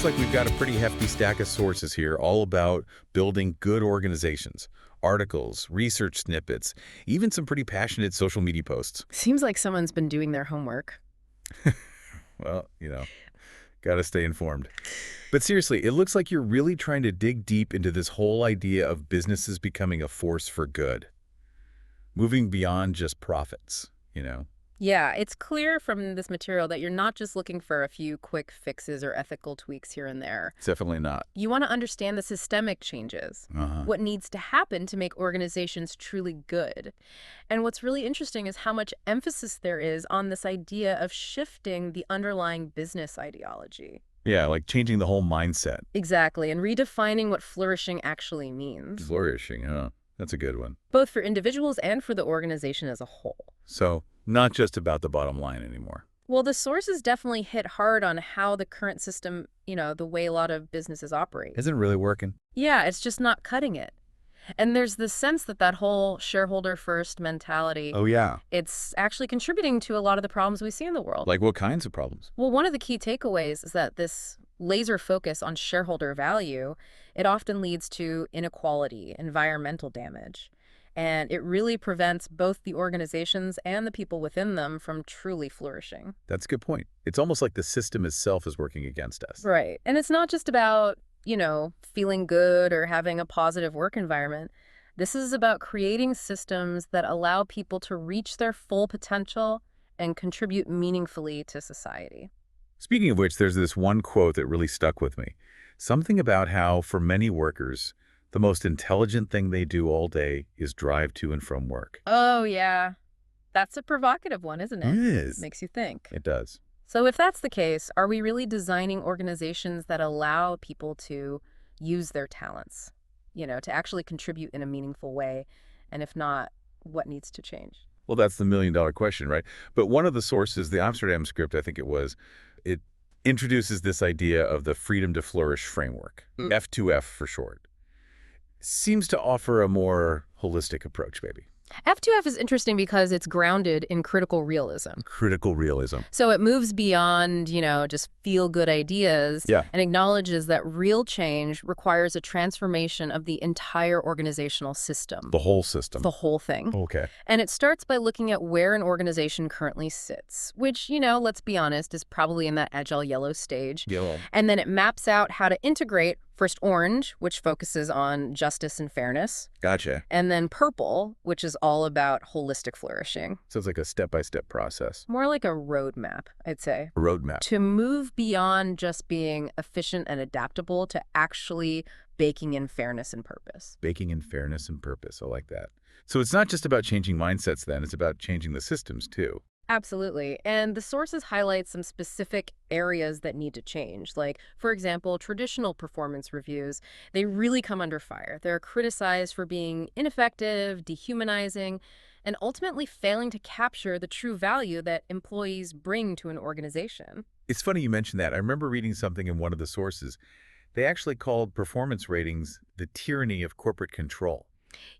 Looks like we've got a pretty hefty stack of sources here, all about building good organizations. Articles, research snippets, even some pretty passionate social media posts. Seems like someone's been doing their homework. Well, gotta stay informed. But seriously, it looks like you're really trying to dig deep into this whole idea of businesses becoming a force for good. Moving beyond just profits. Yeah, it's clear from this material that you're not just looking for a few quick fixes or ethical tweaks here and there. Definitely not. You want to understand the systemic changes, what needs to happen to make organizations truly good. And what's really interesting is how much emphasis there is on this idea of shifting the underlying business ideology. Yeah, like changing the whole mindset. Exactly, and redefining what flourishing actually means, Flourishing, huh? That's a good one. both for individuals and for the organization as a whole. So, not just about the bottom line anymore. Well, the sources definitely hit hard on how the current system, the way a lot of businesses operate. Isn't it really working? Yeah, it's just not cutting it. And there's this sense that that whole shareholder-first mentality, Oh, yeah. it's actually contributing to a lot of the problems we see in the world. Like what kinds of problems? Well, one of the key takeaways is that this laser focus on shareholder value, it often leads to inequality, environmental damage. And it really prevents both the organizations and the people within them from truly flourishing. That's a good point. It's almost like the system itself is working against us. Right. And it's not just about, feeling good or having a positive work environment. This is about creating systems that allow people to reach their full potential and contribute meaningfully to society. Speaking of which, there's this one quote that really stuck with me. Something about how, for many workers, the most intelligent thing they do all day is drive to and from work. Oh, yeah. That's a provocative one, isn't it? It is. Makes you think. It does. So if that's the case, are we really designing organizations that allow people to use their talents, to actually contribute in a meaningful way? And if not, what needs to change? Well, that's the million-dollar question, right? But one of the sources, the Amsterdam script, I think it introduces this idea of the freedom to flourish framework, F2F for short. Seems to offer a more holistic approach, maybe. F2F is interesting because it's grounded in critical realism. Critical realism. So it moves beyond, just feel-good ideas and acknowledges that real change requires a transformation of the entire organizational system. The whole system. The whole thing. Okay. And it starts by looking at where an organization currently sits, which, let's be honest, is probably in that agile yellow stage. Yellow. And then it maps out how to integrate first orange, which focuses on justice and fairness. Gotcha. And then purple, which is all about holistic flourishing. So it's like a step-by-step process. More like a roadmap, I'd say. A roadmap. To move beyond just being efficient and adaptable to actually baking in fairness and purpose. Baking in fairness and purpose. I like that. So it's not just about changing mindsets then, it's about changing the systems too. Absolutely. And the sources highlight some specific areas that need to change. Like, for example, traditional performance reviews, they really come under fire. They're criticized for being ineffective, dehumanizing, and ultimately failing to capture the true value that employees bring to an organization. It's funny you mentioned that. I remember reading something in one of the sources. They actually called performance ratings the tyranny of corporate control.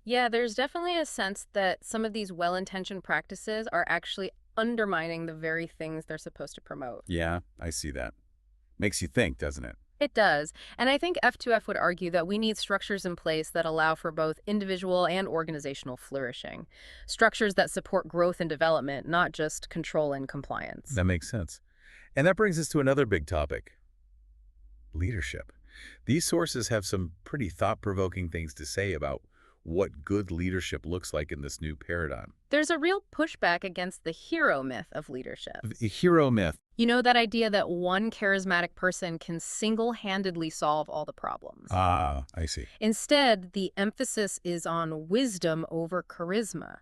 Yeah, there's definitely a sense that some of these well-intentioned practices are actually undermining the very things they're supposed to promote. Yeah, I see that. Makes you think, doesn't it? It does. And I think F2F would argue that we need structures in place that allow for both individual and organizational flourishing. Structures that support growth and development, not just control and compliance. That makes sense. And that brings us to another big topic. Leadership. These sources have some pretty thought-provoking things to say about what good leadership looks like in this new paradigm. There's a real pushback against the hero myth of leadership. The hero myth. That idea that one charismatic person can single-handedly solve all the problems. Ah, I see. Instead, the emphasis is on wisdom over charisma.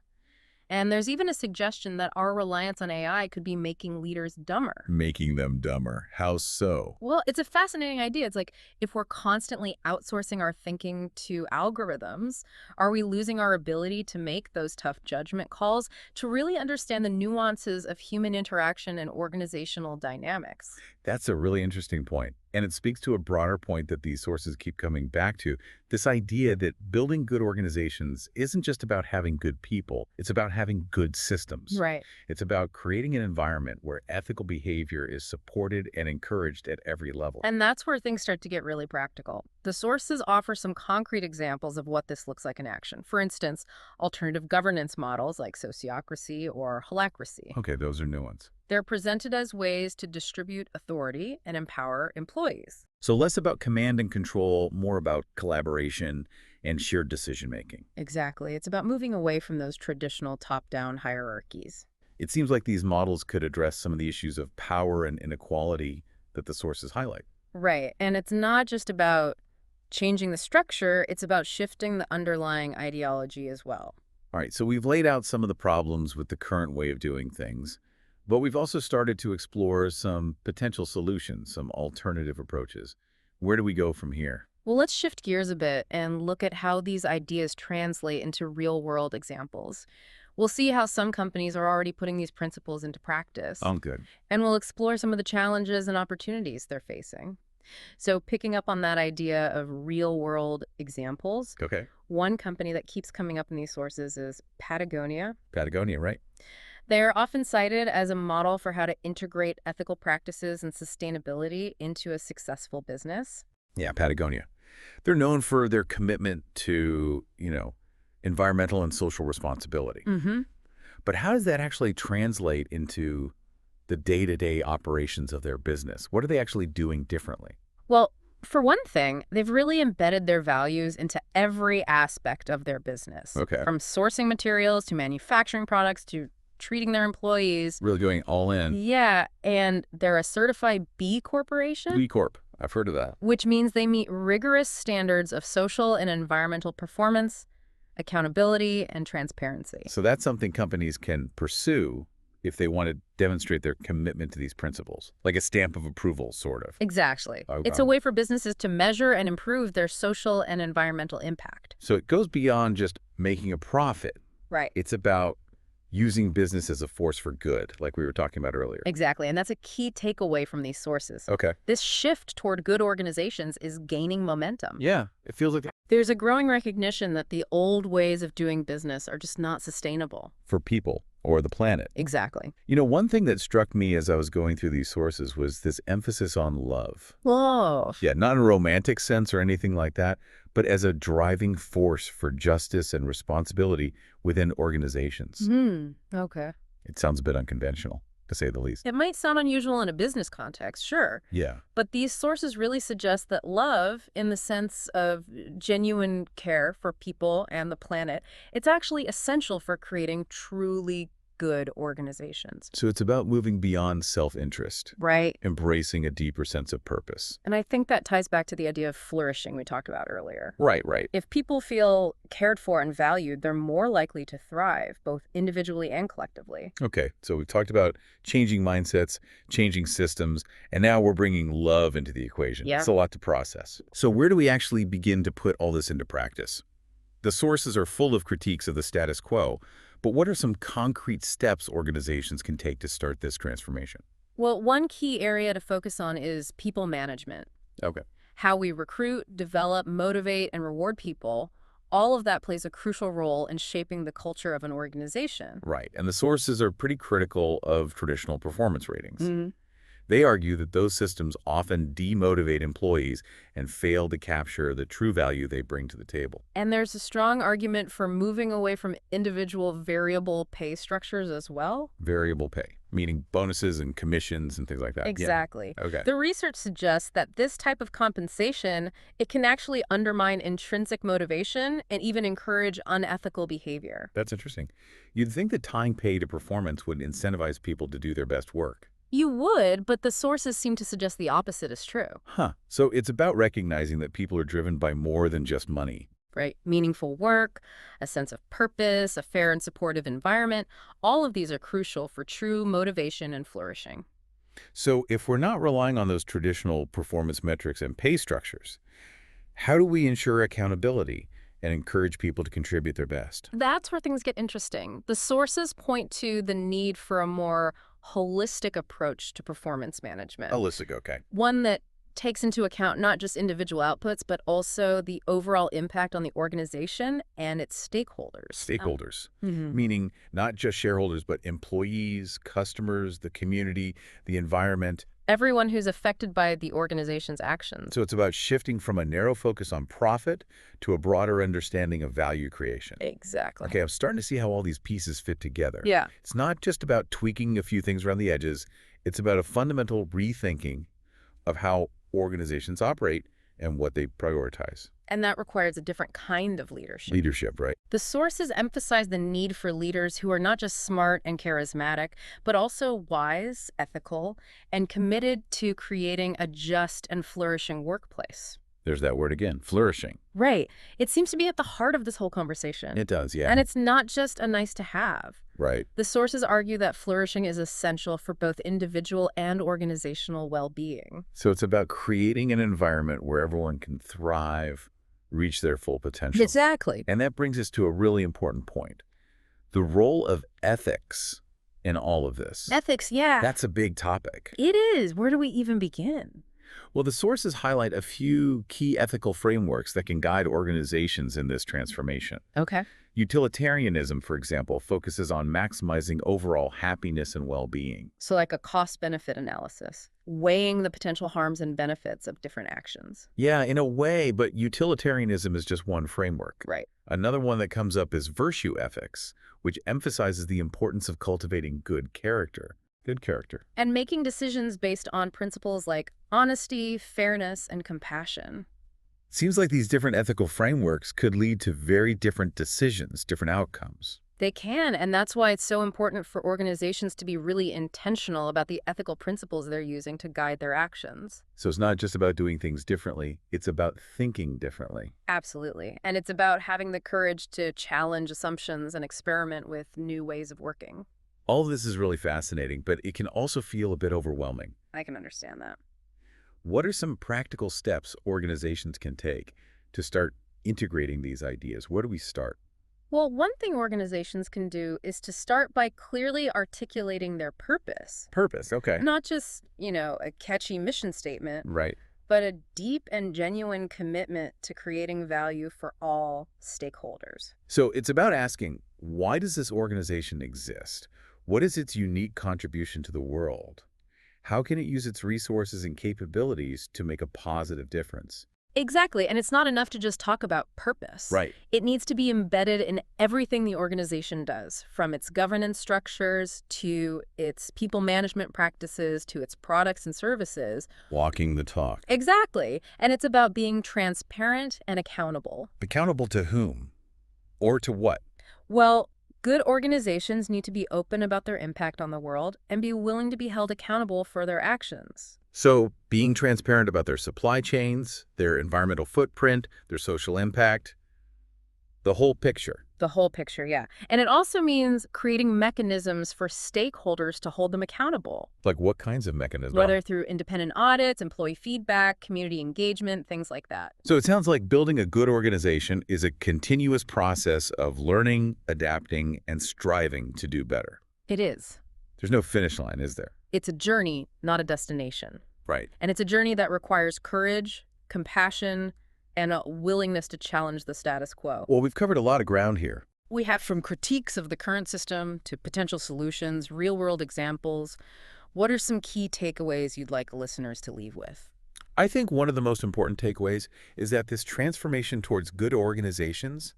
And there's even a suggestion that our reliance on AI could be making leaders dumber. Making them dumber. How so? Well, it's a fascinating idea. It's like, if we're constantly outsourcing our thinking to algorithms, are we losing our ability to make those tough judgment calls, to really understand the nuances of human interaction and organizational dynamics? That's a really interesting point. And it speaks to a broader point that these sources keep coming back to, this idea that building good organizations isn't just about having good people, it's about having good systems. Right. It's about creating an environment where ethical behavior is supported and encouraged at every level. And that's where things start to get really practical. The sources offer some concrete examples of what this looks like in action. For instance, alternative governance models like sociocracy or holacracy. Okay, those are new ones. They're presented as ways to distribute authority and empower employees. So less about command and control, more about collaboration and shared decision-making. Exactly. It's about moving away from those traditional top-down hierarchies. It seems like these models could address some of the issues of power and inequality that the sources highlight. Right. And it's not just about changing the structure, it's about shifting the underlying ideology as well. All right, so we've laid out some of the problems with the current way of doing things, but we've also started to explore some potential solutions, some alternative approaches. Where do we go from here? Well, let's shift gears a bit and look at how these ideas translate into real-world examples. We'll see how some companies are already putting these principles into practice, Good. and we'll explore some of the challenges and opportunities they're facing. So picking up on that idea of real-world examples, Okay. one company that keeps coming up in these sources is Patagonia. Patagonia, right? They are often cited as a model for how to integrate ethical practices and sustainability into a successful business. Yeah, Patagonia. They're known for their commitment to, environmental and social responsibility. Mm-hmm. But how does that actually translate into the day-to-day operations of their business? What are they actually doing differently? Well, for one thing, they've really embedded their values into every aspect of their business. Okay. From sourcing materials to manufacturing products to treating their employees. Really going all in. Yeah, and they're a certified B Corporation, B Corp. I've heard of that. which means they meet rigorous standards of social and environmental performance, accountability, and transparency. So that's something companies can pursue if they want to demonstrate their commitment to these principles, like a stamp of approval, sort of. Exactly. Okay. It's a way for businesses to measure and improve their social and environmental impact. So it goes beyond just making a profit. Right. It's about using business as a force for good, like we were talking about earlier. Exactly. And that's a key takeaway from these sources. Okay. This shift toward good organizations is gaining momentum. Yeah, it feels like There's a growing recognition that the old ways of doing business are just not sustainable. for people or the planet. Exactly. One thing that struck me as I was going through these sources was this emphasis on love. Whoa. Yeah, not in a romantic sense or anything like that, but as a driving force for justice and responsibility within organizations. Okay. It sounds a bit unconventional, to say the least. It might sound unusual in a business context, sure. Yeah. But these sources really suggest that love, in the sense of genuine care for people and the planet, it's actually essential for creating truly good organizations. So it's about moving beyond self-interest, Right. embracing a deeper sense of purpose. And I think that ties back to the idea of flourishing we talked about earlier. Right. If people feel cared for and valued, they're more likely to thrive, both individually and collectively. Okay, so we've talked about changing mindsets, changing systems, and now we're bringing love into the equation. Yeah. It's a lot to process. So where do we actually begin to put all this into practice? The sources are full of critiques of the status quo, but what are some concrete steps organizations can take to start this transformation? Well, one key area to focus on is people management. Okay. How we recruit, develop, motivate, and reward people. All of that plays a crucial role in shaping the culture of an organization. Right, and the sources are pretty critical of traditional performance ratings. Mm-hmm. They argue that those systems often demotivate employees and fail to capture the true value they bring to the table. And there's a strong argument for moving away from individual variable pay structures as well. Variable pay, meaning bonuses and commissions and things like that. Exactly. Yeah. Okay. The research suggests that this type of compensation, it can actually undermine intrinsic motivation and even encourage unethical behavior. That's interesting. You'd think that tying pay to performance would incentivize people to do their best work. You would, but the sources seem to suggest the opposite is true. So it's about recognizing that people are driven by more than just money. Right? Meaningful work, a sense of purpose, a fair and supportive environment, all of these are crucial for true motivation and flourishing. So if we're not relying on those traditional performance metrics and pay structures, how do we ensure accountability and encourage people to contribute their best? That's where things get interesting. The sources point to the need for a more holistic approach to performance management. Holistic, okay. One that takes into account not just individual outputs, but also the overall impact on the organization and its stakeholders. Stakeholders, Mhm. meaning not just shareholders, but employees, customers, the community, the environment. Everyone who's affected by the organization's actions. So it's about shifting from a narrow focus on profit to a broader understanding of value creation. Exactly. Okay, I'm starting to see how all these pieces fit together. Yeah. It's not just about tweaking a few things around the edges. It's about a fundamental rethinking of how organizations operate and what they prioritize. And that requires a different kind of leadership. Leadership, right? The sources emphasize the need for leaders who are not just smart and charismatic, but also wise, ethical, and committed to creating a just and flourishing workplace. There's that word again, flourishing. Right. It seems to be at the heart of this whole conversation. It does, yeah. And it's not just a nice to have. Right. The sources argue that flourishing is essential for both individual and organizational well-being. So it's about creating an environment where everyone can thrive, reach their full potential. Exactly. And that brings us to a really important point. The role of ethics in all of this. Ethics, yeah. That's a big topic. It is. Where do we even begin? Well, the sources highlight a few key ethical frameworks that can guide organizations in this transformation. Okay. Utilitarianism, for example, focuses on maximizing overall happiness and well-being. So like a cost-benefit analysis, weighing the potential harms and benefits of different actions. Yeah, in a way, but utilitarianism is just one framework. Right. Another one that comes up is virtue ethics, which emphasizes the importance of cultivating good character. Good character. And making decisions based on principles like honesty, fairness, and compassion. Seems like these different ethical frameworks could lead to very different decisions, different outcomes. They can, and that's why it's so important for organizations to be really intentional about the ethical principles they're using to guide their actions. So it's not just about doing things differently, it's about thinking differently. Absolutely. And it's about having the courage to challenge assumptions and experiment with new ways of working. All of this is really fascinating, but it can also feel a bit overwhelming. I can understand that. What are some practical steps organizations can take to start integrating these ideas? Where do we start? Well, one thing organizations can do is to start by clearly articulating their purpose. Purpose, okay. Not just, a catchy mission statement, Right. but a deep and genuine commitment to creating value for all stakeholders. So it's about asking, why does this organization exist? What is its unique contribution to the world? How can it use its resources and capabilities to make a positive difference? Exactly, and it's not enough to just talk about purpose. Right. It needs to be embedded in everything the organization does, from its governance structures to its people management practices to its products and services. Walking the talk. Exactly, and it's about being transparent and accountable. Accountable to whom? Or to what? Well, good organizations need to be open about their impact on the world and be willing to be held accountable for their actions. So being transparent about their supply chains, their environmental footprint, their social impact, the whole picture. The whole picture, yeah. And it also means creating mechanisms for stakeholders to hold them accountable. Like what kinds of mechanisms? Whether through independent audits, employee feedback, community engagement, things like that. So it sounds like building a good organization is a continuous process of learning, adapting, and striving to do better. It is. There's no finish line, is there? It's a journey, not a destination. Right. And it's a journey that requires courage, compassion, and a willingness to challenge the status quo. Well, we've covered a lot of ground here. We have from critiques of the current system to potential solutions, real-world examples. What are some key takeaways you'd like listeners to leave with? I think one of the most important takeaways is that this transformation towards good organizations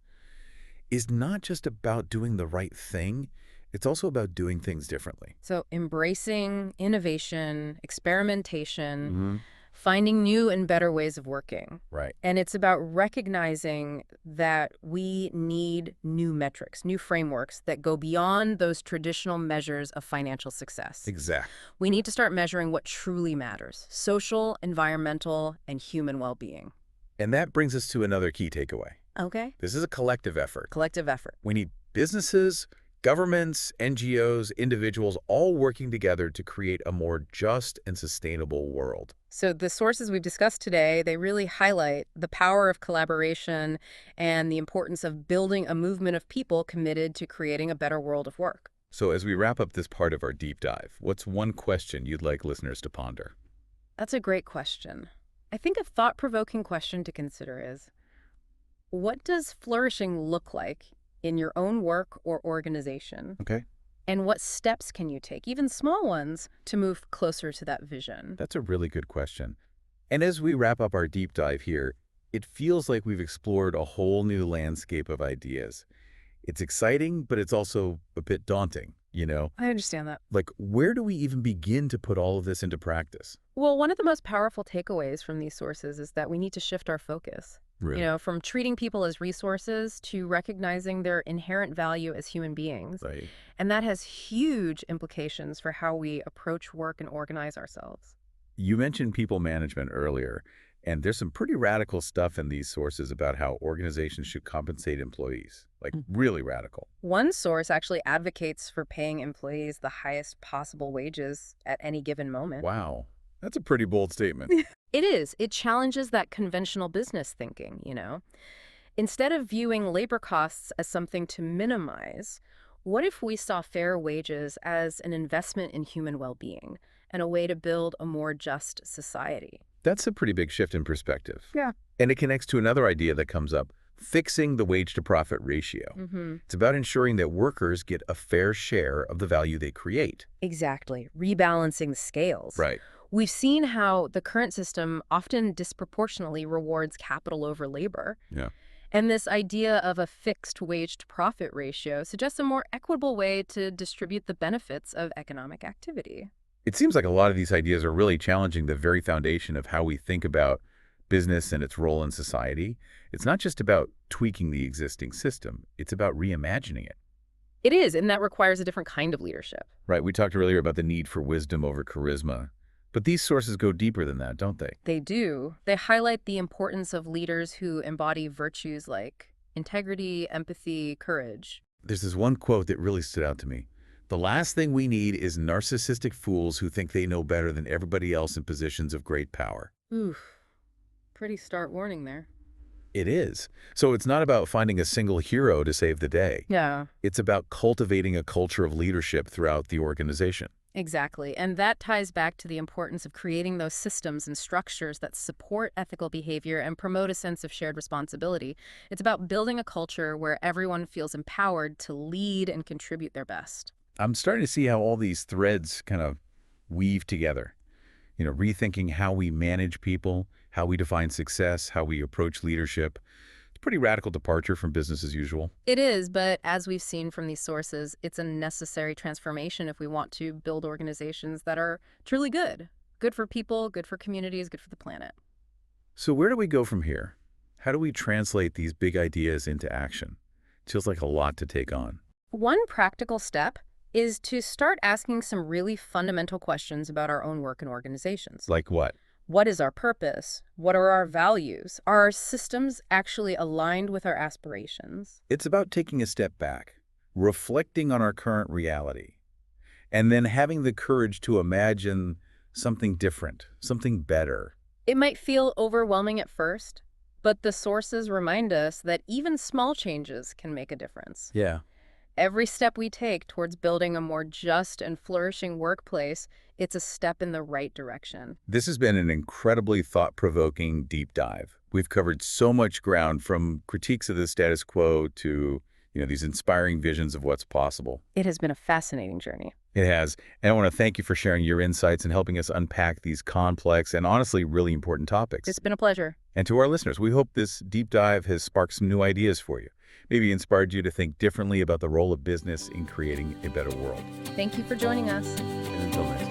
is not just about doing the right thing, it's also about doing things differently. So embracing innovation, experimentation, Mm-hmm. finding new and better ways of working. Right. And it's about recognizing that we need new metrics, new frameworks that go beyond those traditional measures of financial success. Exactly. We need to start measuring what truly matters: social, environmental, and human well-being. And that brings us to another key takeaway. Okay. This is a collective effort. Collective effort. We need businesses, governments, NGOs, individuals all working together to create a more just and sustainable world. So the sources we've discussed today, they really highlight the power of collaboration and the importance of building a movement of people committed to creating a better world of work. So as we wrap up this part of our deep dive, what's one question you'd like listeners to ponder? That's a great question. I think a thought-provoking question to consider is, what does flourishing look like in your own work or organization? Okay. And what steps can you take, even small ones, to move closer to that vision? That's a really good question. And as we wrap up our deep dive here, it feels like we've explored a whole new landscape of ideas. It's exciting, but it's also a bit daunting, you know? I understand that. Like, where do we even begin to put all of this into practice? Well, one of the most powerful takeaways from these sources is that we need to shift our focus. Really? From treating people as resources to recognizing their inherent value as human beings. Right. And that has huge implications for how we approach work and organize ourselves. You mentioned people management earlier, and there's some pretty radical stuff in these sources about how organizations should compensate employees, like really radical. One source actually advocates for paying employees the highest possible wages at any given moment. Wow. That's a pretty bold statement. It is. It challenges that conventional business thinking. Instead of viewing labor costs as something to minimize, what if we saw fair wages as an investment in human well-being and a way to build a more just society? That's a pretty big shift in perspective. Yeah. And it connects to another idea that comes up, fixing the wage-to-profit ratio. It's about ensuring that workers get a fair share of the value they create. Exactly. Rebalancing the scales. Right. We've seen how the current system often disproportionately rewards capital over labor. Yeah. And this idea of a fixed wage-to-profit ratio suggests a more equitable way to distribute the benefits of economic activity. It seems like a lot of these ideas are really challenging the very foundation of how we think about business and its role in society. It's not just about tweaking the existing system. It's about reimagining it. It is, and that requires a different kind of leadership. Right. We talked earlier about the need for wisdom over charisma. But these sources go deeper than that, don't they? They do. They highlight the importance of leaders who embody virtues like integrity, empathy, courage. There's this one quote that really stood out to me. The last thing we need is narcissistic fools who think they know better than everybody else in positions of great power. Oof. Pretty stark warning there. It is. So it's not about finding a single hero to save the day. Yeah. It's about cultivating a culture of leadership throughout the organization. Exactly. And that ties back to the importance of creating those systems and structures that support ethical behavior and promote a sense of shared responsibility. It's about building a culture where everyone feels empowered to lead and contribute their best. I'm starting to see how all these threads kind of weave together. Rethinking how we manage people, how we define success, how we approach leadership. It's a pretty radical departure from business as usual. It is, but as we've seen from these sources, it's a necessary transformation if we want to build organizations that are truly good. Good for people, good for communities, good for the planet. So where do we go from here? How do we translate these big ideas into action? It feels like a lot to take on. One practical step is to start asking some really fundamental questions about our own work and organizations. Like what? What is our purpose? What are our values? Are our systems actually aligned with our aspirations? It's about taking a step back, reflecting on our current reality, and then having the courage to imagine something different, something better. It might feel overwhelming at first, but the sources remind us that even small changes can make a difference. Yeah. Every step we take towards building a more just and flourishing workplace, it's a step in the right direction. This has been an incredibly thought-provoking deep dive. We've covered so much ground, from critiques of the status quo to, these inspiring visions of what's possible. It has been a fascinating journey. It has. And I want to thank you for sharing your insights and helping us unpack these complex and honestly really important topics. It's been a pleasure. And to our listeners, we hope this deep dive has sparked some new ideas for you. Maybe inspired you to think differently about the role of business in creating a better world. Thank you for joining us. And until next time.